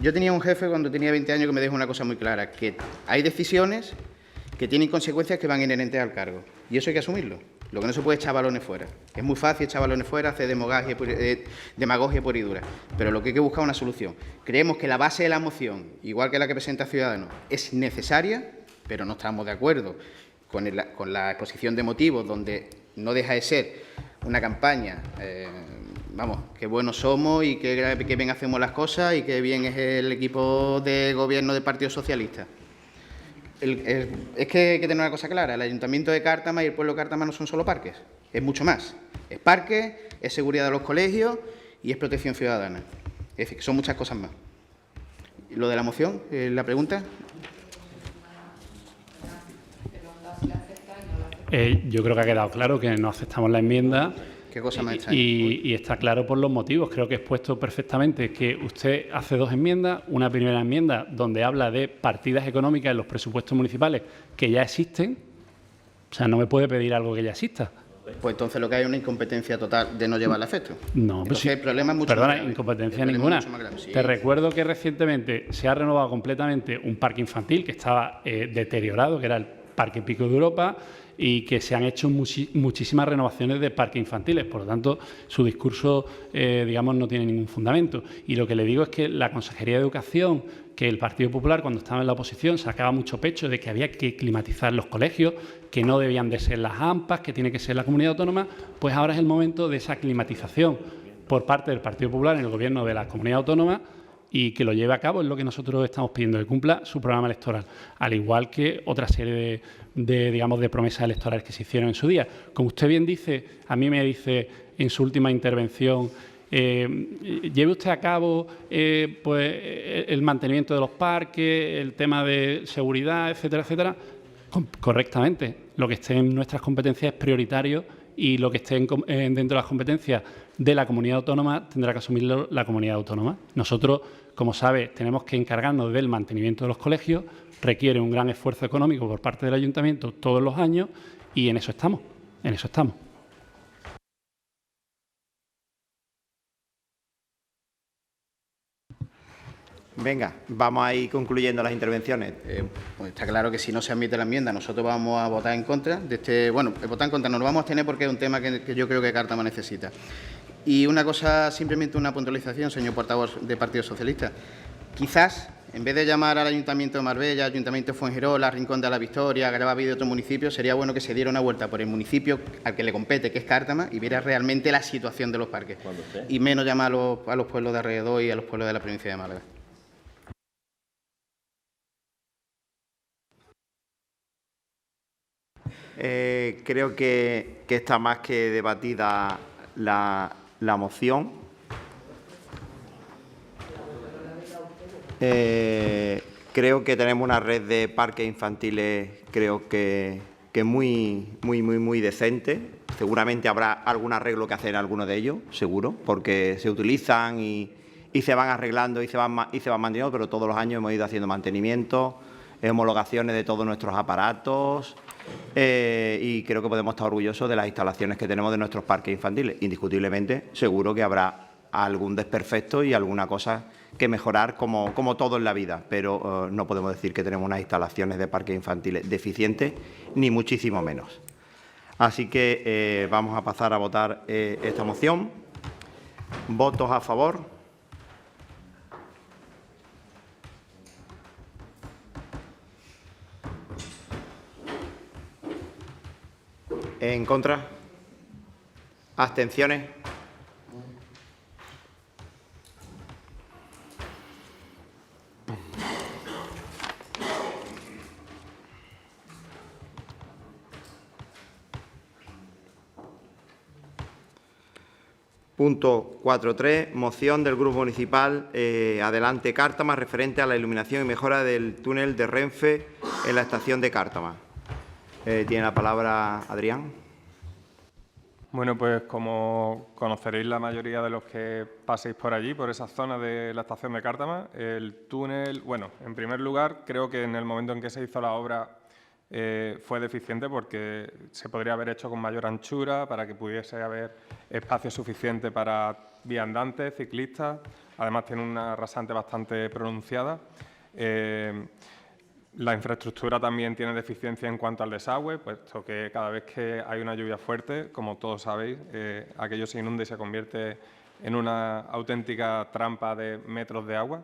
Yo tenía un jefe cuando tenía 20 años que me dijo una cosa muy clara, que hay decisiones que tienen consecuencias que van inherentes al cargo. Y eso hay que asumirlo. Lo que no se puede echar balones fuera. Es muy fácil echar balones fuera, hacer demagogia pura y dura. Pero lo que hay que buscar es una solución. Creemos que la base de la moción, igual que la que presenta Ciudadanos, es necesaria, pero no estamos de acuerdo con la exposición de motivos, donde no deja de ser una campaña, qué buenos somos y qué bien hacemos las cosas y qué bien es el equipo de gobierno del Partido Socialista. Es que hay que tener una cosa clara, el Ayuntamiento de Cártama y el pueblo de Cártama no son solo parques, es mucho más. Es parques, es seguridad de los colegios y es protección ciudadana. Es decir, que son muchas cosas más. Lo de la moción, la pregunta. Yo creo que ha quedado claro que no aceptamos la enmienda. ¿Qué cosa más extraña? Y está claro por los motivos. Creo que he expuesto perfectamente que usted hace dos enmiendas. Una primera enmienda donde habla de partidas económicas en los presupuestos municipales que ya existen. O sea, no me puede pedir algo que ya exista. Pues entonces lo que hay es una incompetencia total de no llevar a efecto. No, pues sí. El problema es mucho más grave. Incompetencia ninguna. Sí. Te recuerdo que recientemente se ha renovado completamente un parque infantil que estaba deteriorado, que era el Parque Pico de Europa, y que se han hecho muchísimas renovaciones de parques infantiles. Por lo tanto, su discurso, no tiene ningún fundamento. Y lo que le digo es que la Consejería de Educación, que el Partido Popular, cuando estaba en la oposición, sacaba mucho pecho de que había que climatizar los colegios, que no debían de ser las AMPAs, que tiene que ser la comunidad autónoma, pues ahora es el momento de esa climatización por parte del Partido Popular en el Gobierno de la comunidad autónoma, y que lo lleve a cabo es lo que nosotros estamos pidiendo, que cumpla su programa electoral, al igual que otra serie de promesas electorales que se hicieron en su día. Como usted bien dice, a mí me dice en su última intervención, lleve usted a cabo el mantenimiento de los parques, el tema de seguridad, etcétera, etcétera. Correctamente, lo que esté en nuestras competencias es prioritario y lo que esté dentro de las competencias de la comunidad autónoma tendrá que asumirlo la comunidad autónoma. Nosotros, como sabe, tenemos que encargarnos del mantenimiento de los colegios, requiere un gran esfuerzo económico por parte del ayuntamiento todos los años y en eso estamos. Venga, vamos a ir concluyendo las intervenciones. Pues está claro que si no se admite la enmienda, nosotros vamos a votar en contra de este. Bueno, votar en contra no lo vamos a abstener porque es un tema que yo creo que Cártama necesita. Y una cosa, simplemente una puntualización, señor portavoz del Partido Socialista. Quizás, en vez de llamar al Ayuntamiento de Marbella, Ayuntamiento de Fuengirola, Rincón de la Victoria, Gravia y de otros municipios, sería bueno que se diera una vuelta por el municipio al que le compete, que es Cártama, y viera realmente la situación de los parques. Y menos llamar a los pueblos de alrededor y a los pueblos de la provincia de Málaga. Creo que está más que debatida la moción. Creo que tenemos una red de parques infantiles, creo que muy decente. Seguramente habrá algún arreglo que hacer en alguno de ellos, seguro, porque se utilizan y se van arreglando y se van manteniendo, pero todos los años hemos ido haciendo mantenimiento, homologaciones de todos nuestros aparatos. Y creo que podemos estar orgullosos de las instalaciones que tenemos de nuestros parques infantiles. Indiscutiblemente, seguro que habrá algún desperfecto y alguna cosa que mejorar, como todo en la vida, pero no podemos decir que tenemos unas instalaciones de parques infantiles deficientes, ni muchísimo menos. Así que vamos a pasar a votar esta moción. ¿Votos a favor? ¿En contra? ¿Abstenciones? Punto 4.3. Moción del Grupo Municipal Adelante Cártama referente a la iluminación y mejora del túnel de Renfe en la estación de Cártama. Tiene la palabra Adrián. Bueno, pues como conoceréis la mayoría de los que paséis por allí, por esa zona de la estación de Cártama, el túnel, bueno, en primer lugar, creo que en el momento en que se hizo la obra fue deficiente porque se podría haber hecho con mayor anchura para que pudiese haber espacio suficiente para viandantes, ciclistas. Además, tiene una rasante bastante pronunciada. La infraestructura también tiene deficiencia en cuanto al desagüe, puesto que cada vez que hay una lluvia fuerte, como todos sabéis, aquello se inunda y se convierte en una auténtica trampa de metros de agua.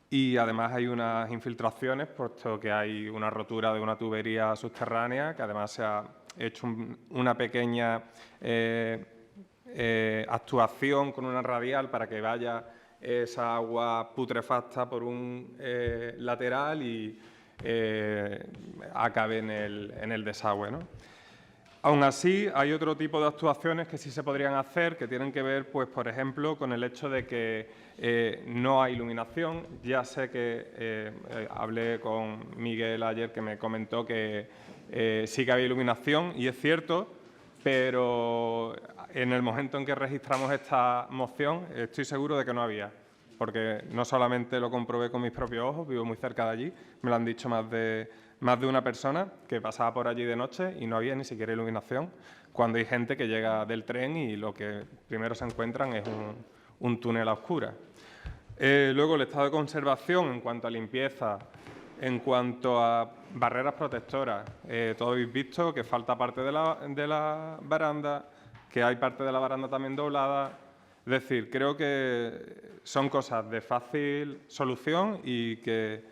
Y además hay unas infiltraciones, puesto que hay una rotura de una tubería subterránea, que además se ha hecho una pequeña actuación con una radial para que vaya esa agua putrefacta por un lateral y acabe en el desagüe, ¿no? Aún así, hay otro tipo de actuaciones que sí se podrían hacer, que tienen que ver, pues, por ejemplo, con el hecho de que no hay iluminación. Ya sé que hablé con Miguel ayer, que me comentó que sí que había iluminación, y es cierto, pero en el momento en que registramos esta moción, estoy seguro de que no había. Porque no solamente lo comprobé con mis propios ojos, vivo muy cerca de allí, me lo han dicho más de una persona que pasaba por allí de noche y no había ni siquiera iluminación, cuando hay gente que llega del tren y lo que primero se encuentran es un túnel a oscuras. Luego, el estado de conservación en cuanto a limpieza, en cuanto a barreras protectoras, todos habéis visto que falta parte de la baranda, que hay parte de la baranda también doblada. Es decir, creo que son cosas de fácil solución y que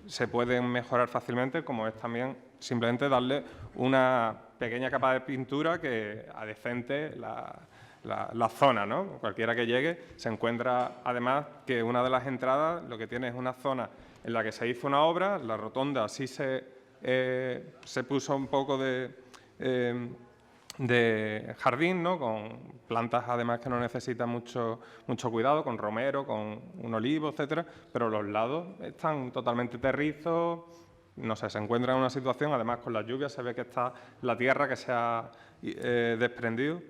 se pueden mejorar fácilmente, como es también simplemente darle una pequeña capa de pintura que adecente la zona, ¿no? Cualquiera que llegue se encuentra, además, que una de las entradas lo que tiene es una zona en la que se hizo una obra, la rotonda sí se puso un poco de jardín, ¿no? Con plantas además que no necesitan mucho cuidado, con romero, con un olivo, etcétera, pero los lados están totalmente terrizos, no sé, se encuentra en una situación, además con las lluvias se ve que está la tierra que se ha desprendido.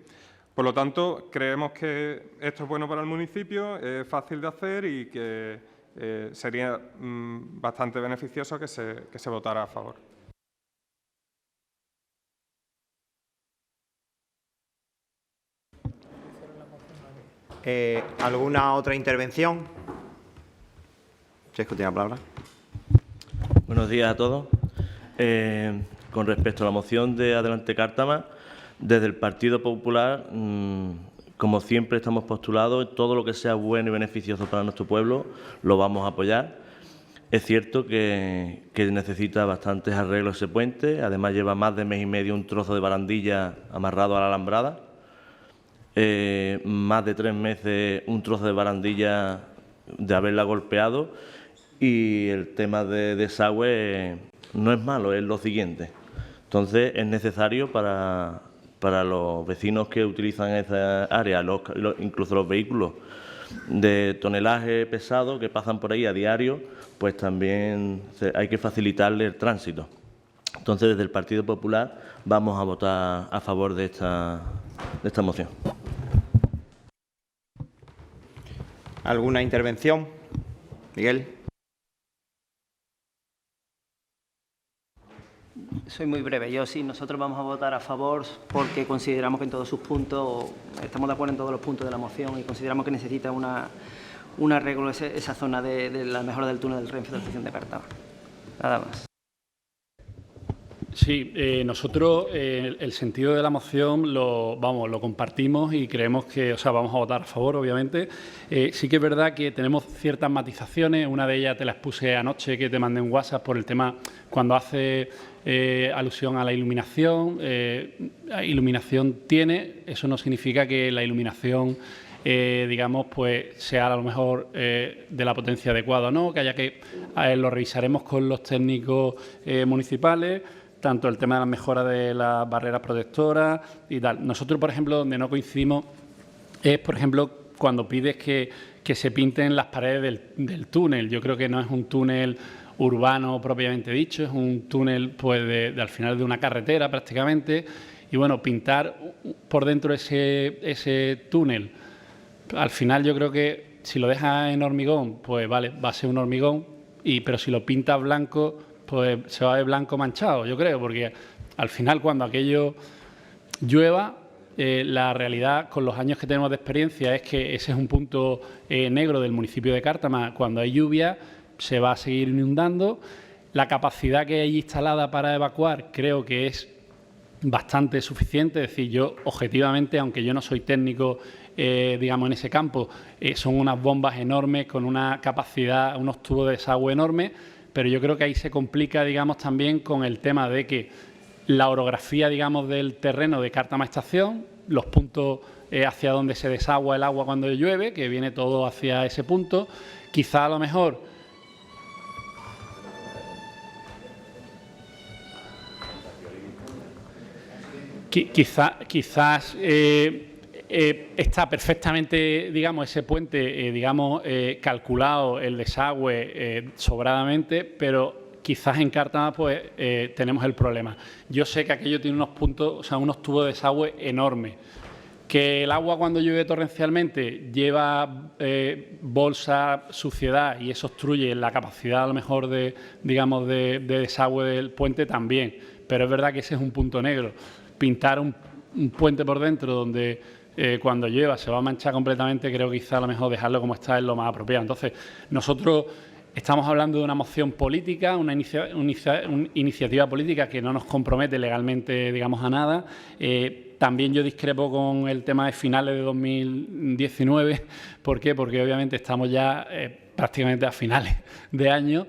Por lo tanto, creemos que esto es bueno para el municipio, es fácil de hacer y que sería bastante beneficioso que se votara a favor. ¿Alguna otra intervención? Chesco tiene la palabra. Buenos días a todos. Con respecto a la moción de Adelante Cártama, desde el Partido Popular, como siempre estamos postulados, todo lo que sea bueno y beneficioso para nuestro pueblo lo vamos a apoyar. Es cierto que necesita bastantes arreglos ese puente, además lleva más de mes y medio un trozo de barandilla amarrado a la alambrada, más de 3 meses un trozo de barandilla de haberla golpeado, y el tema de desagüe no es malo, es lo siguiente. Entonces es necesario para los vecinos que utilizan esa área, incluso los vehículos de tonelaje pesado que pasan por ahí a diario, pues también hay que facilitarle el tránsito. Entonces, desde el Partido Popular vamos a votar a favor de esta moción. ¿Alguna intervención? Miguel. Soy muy breve. Nosotros vamos a votar a favor porque consideramos que en todos sus puntos, estamos de acuerdo en todos los puntos de la moción y consideramos que necesita un arreglo esa zona de la mejora del túnel del Renfe de la estación de Cártama. Nada más. Sí, nosotros el sentido de la moción lo compartimos y creemos que, vamos a votar a favor, obviamente. Sí que es verdad que tenemos ciertas matizaciones. Una de ellas te las puse anoche, que te mandé un WhatsApp por el tema cuando hace alusión a la iluminación. Iluminación tiene, eso no significa que la iluminación, digamos, pues sea a lo mejor de la potencia adecuada o no, que haya que lo revisaremos con los técnicos municipales, tanto el tema de la mejora de las barreras protectoras y tal. Nosotros, por ejemplo, donde no coincidimos es, por ejemplo, cuando pides que se pinten las paredes del túnel. Yo creo que no es un túnel urbano propiamente dicho, es un túnel pues al final de una carretera prácticamente. Y bueno, pintar por dentro ese túnel, al final yo creo que si lo dejas en hormigón, pues vale, va a ser un hormigón, pero si lo pintas blanco, pues se va a ver blanco manchado, yo creo, porque al final cuando aquello llueva, la realidad con los años que tenemos de experiencia es que ese es un punto negro del municipio de Cártama. Cuando hay lluvia se va a seguir inundando. La capacidad que hay instalada para evacuar creo que es bastante suficiente. Es decir, yo objetivamente, aunque yo no soy técnico, digamos, en ese campo, son unas bombas enormes con una capacidad, unos tubos de desagüe enormes, pero yo creo que ahí se complica, digamos, también con el tema de que la orografía, digamos, del terreno de Cártama Estación, los puntos hacia donde se desagua el agua cuando llueve, que viene todo hacia ese punto, quizá a lo mejor quizás está perfectamente, digamos, ese puente, calculado el desagüe sobradamente, pero quizás en Cártama pues tenemos el problema. Yo sé que aquello tiene unos puntos, unos tubos de desagüe enormes, que el agua cuando llueve torrencialmente lleva bolsa, suciedad, y eso obstruye la capacidad a lo mejor de desagüe del puente también, pero es verdad que ese es un punto negro. Pintar un puente por dentro donde cuando llueva se va a manchar completamente, creo que quizá a lo mejor dejarlo como está es lo más apropiado. Entonces, nosotros estamos hablando de una moción política, una iniciativa política que no nos compromete legalmente, digamos, a nada. También yo discrepo con el tema de finales de 2019. ¿Por qué? Porque obviamente estamos ya prácticamente a finales de año.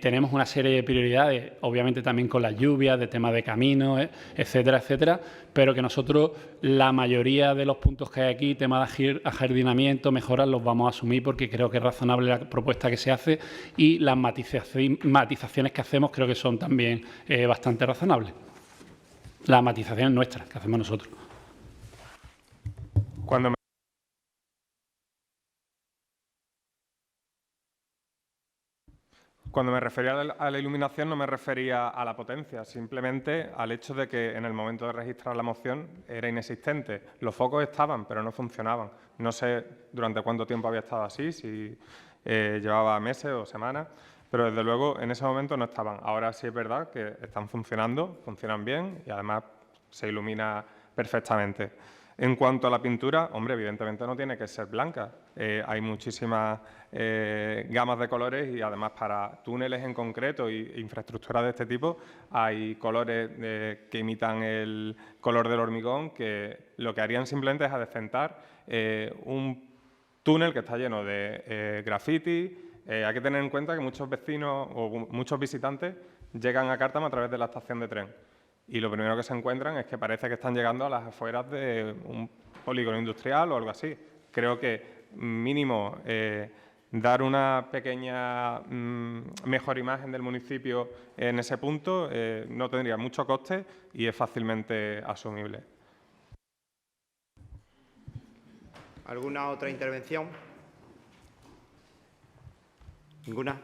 Tenemos una serie de prioridades, obviamente también con las lluvias, de temas de caminos, etcétera, etcétera, pero que nosotros la mayoría de los puntos que hay aquí, temas de ajardinamiento, mejoras, los vamos a asumir porque creo que es razonable la propuesta que se hace y las matizaciones que hacemos creo que son también bastante razonables. Las matizaciones nuestras que hacemos nosotros. Cuando me refería a la iluminación no me refería a la potencia, simplemente al hecho de que en el momento de registrar la moción era inexistente. Los focos estaban, pero no funcionaban. No sé durante cuánto tiempo había estado así, si llevaba meses o semanas, pero desde luego en ese momento no estaban. Ahora sí es verdad que están funcionando, funcionan bien y además se ilumina perfectamente. En cuanto a la pintura, hombre, evidentemente no tiene que ser blanca. Hay muchísimas gamas de colores y además para túneles en concreto e infraestructuras de este tipo hay colores que imitan el color del hormigón que lo que harían simplemente es adecentar un túnel que está lleno de graffiti. Hay que tener en cuenta que muchos vecinos o muchos visitantes llegan a Cártama a través de la estación de tren. Y lo primero que se encuentran es que parece que están llegando a las afueras de un polígono industrial o algo así. Creo que mínimo dar una pequeña mejor imagen del municipio en ese punto no tendría mucho coste y es fácilmente asumible. ¿Alguna otra intervención? ¿Ninguna?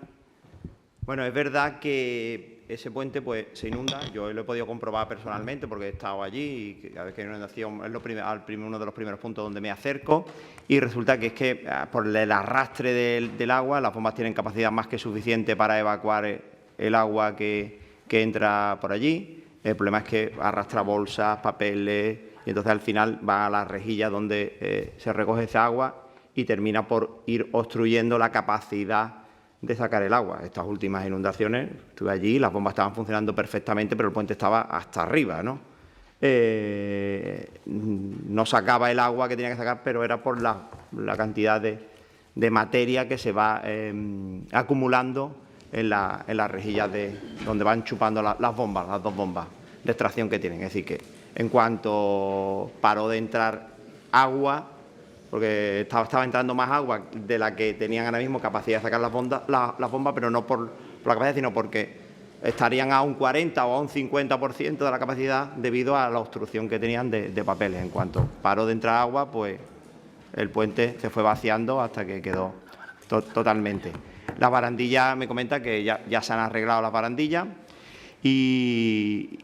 Bueno, es verdad que ese puente pues, se inunda. Yo lo he podido comprobar personalmente porque he estado allí y cada vez que hay una inundación es uno de los primeros puntos donde me acerco y resulta que es que por el arrastre del agua las bombas tienen capacidad más que suficiente para evacuar el agua que entra por allí. El problema es que arrastra bolsas, papeles y entonces al final va a la rejilla donde se recoge esa agua y termina por ir obstruyendo la capacidad de sacar el agua. Estas últimas inundaciones, estuve allí, las bombas estaban funcionando perfectamente, pero el puente estaba hasta arriba, ¿no? No sacaba el agua que tenía que sacar, pero era por la cantidad de materia que se va acumulando en las rejillas donde van chupando las bombas, las dos bombas de extracción que tienen. Es decir, que en cuanto paró de entrar agua, porque estaba entrando más agua de la que tenían ahora mismo capacidad de sacar las bombas, pero no por la capacidad, sino porque estarían a un 40 o a un 50% de la capacidad debido a la obstrucción que tenían de papeles. En cuanto paró de entrar agua, pues el puente se fue vaciando hasta que quedó totalmente. Las barandillas, me comenta que ya se han arreglado las barandillas y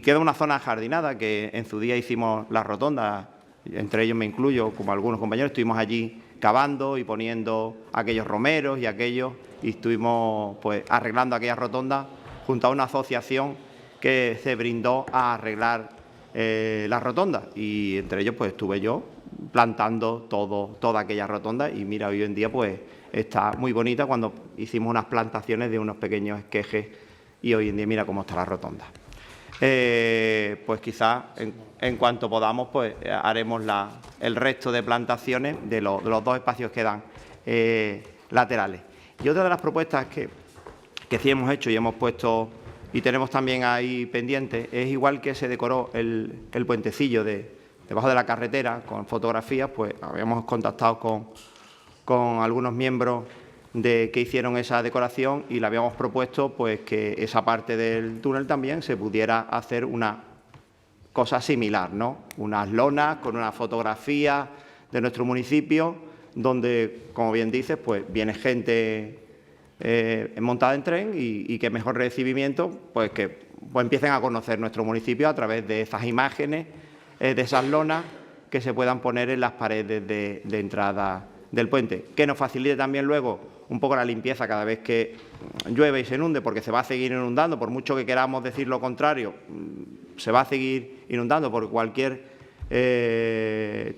queda una zona jardinada que en su día hicimos la rotonda. Entre ellos me incluyo, como algunos compañeros, estuvimos allí cavando y poniendo aquellos romeros y aquellos, y estuvimos pues arreglando aquella rotonda junto a una asociación que se brindó a arreglar la rotonda, y entre ellos pues estuve yo plantando toda aquella rotonda, y mira, hoy en día pues está muy bonita cuando hicimos unas plantaciones de unos pequeños esquejes, y hoy en día mira cómo está la rotonda. Pues quizás en cuanto podamos pues haremos el resto de plantaciones de los dos espacios que dan laterales. Y otra de las propuestas que sí hemos hecho y hemos puesto y tenemos también ahí pendiente es, igual que se decoró el puentecillo debajo de la carretera con fotografías, pues habíamos contactado con algunos miembros que hicieron esa decoración y le habíamos propuesto pues que esa parte del túnel también se pudiera hacer una cosa similar, ¿no? Unas lonas con una fotografía de nuestro municipio donde, como bien dices, pues viene gente montada en tren y que mejor recibimiento, pues que pues empiecen a conocer nuestro municipio a través de esas imágenes, de esas lonas que se puedan poner en las paredes de entrada del puente, que nos facilite también luego un poco la limpieza cada vez que llueve y se inunde, porque se va a seguir inundando, por mucho que queramos decir lo contrario, se va a seguir inundando, porque cualquier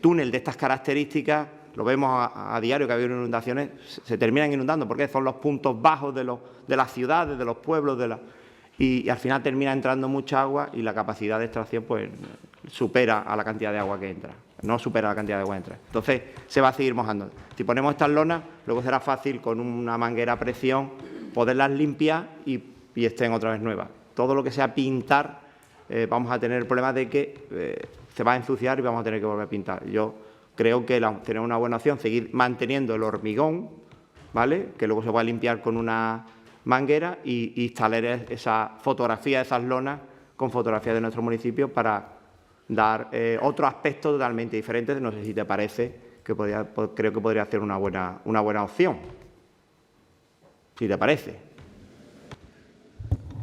túnel de estas características, lo vemos a diario que ha habido inundaciones, se terminan inundando, porque son los puntos bajos de las ciudades, de los pueblos, y al final termina entrando mucha agua y la capacidad de extracción pues supera a la cantidad de agua que entra. No supera la cantidad de agua que entra. Entonces, se va a seguir mojando. Si ponemos estas lonas, luego será fácil con una manguera a presión poderlas limpiar y estén otra vez nuevas. Todo lo que sea pintar, vamos a tener el problema de que se va a ensuciar y vamos a tener que volver a pintar. Yo creo que sería una buena opción seguir manteniendo el hormigón, ¿vale?, que luego se va a limpiar con una manguera y instalar esa fotografía de esas lonas con fotografías de nuestro municipio para dar otro aspecto totalmente diferente. No sé si te parece que creo que podría ser una buena opción. Si te parece.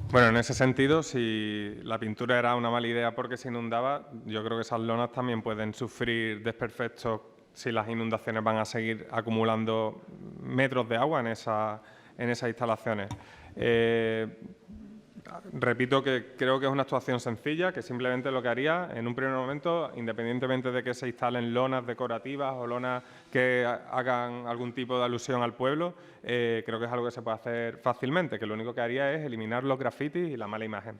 Bueno, en ese sentido, si la pintura era una mala idea porque se inundaba, yo creo que esas lonas también pueden sufrir desperfectos si las inundaciones van a seguir acumulando metros de agua en esas instalaciones. repito que creo que es una actuación sencilla, que simplemente lo que haría en un primer momento, independientemente de que se instalen lonas decorativas o lonas que hagan algún tipo de alusión al pueblo, creo que es algo que se puede hacer fácilmente, que lo único que haría es eliminar los grafitis y la mala imagen.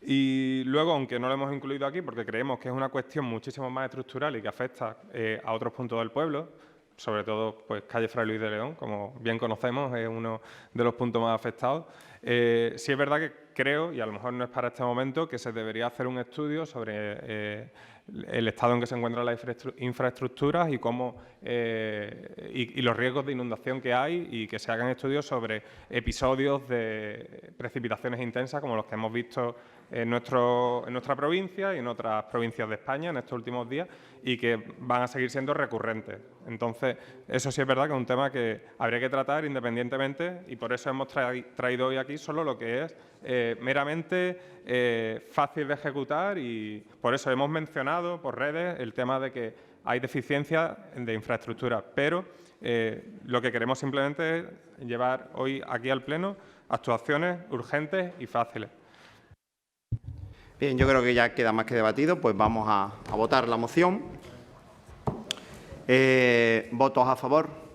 Y luego, aunque no lo hemos incluido aquí porque creemos que es una cuestión muchísimo más estructural y que afecta a otros puntos del pueblo, sobre todo pues, calle Fray Luis de León, como bien conocemos, es uno de los puntos más afectados. Sí es verdad que creo, y a lo mejor no es para este momento, que se debería hacer un estudio sobre el estado en que se encuentran las infraestructuras y cómo y los riesgos de inundación que hay, y que se hagan estudios sobre episodios de precipitaciones intensas como los que hemos visto en nuestra provincia y en otras provincias de España en estos últimos días, y que van a seguir siendo recurrentes. Entonces, eso sí es verdad que es un tema que habría que tratar independientemente, y por eso hemos traído hoy aquí solo lo que es meramente fácil de ejecutar, y por eso hemos mencionado por redes el tema de que hay deficiencia de infraestructura, pero lo que queremos simplemente es llevar hoy aquí al Pleno actuaciones urgentes y fáciles. Bien, yo creo que ya queda más que debatido, pues vamos a votar la moción. ¿Votos a favor?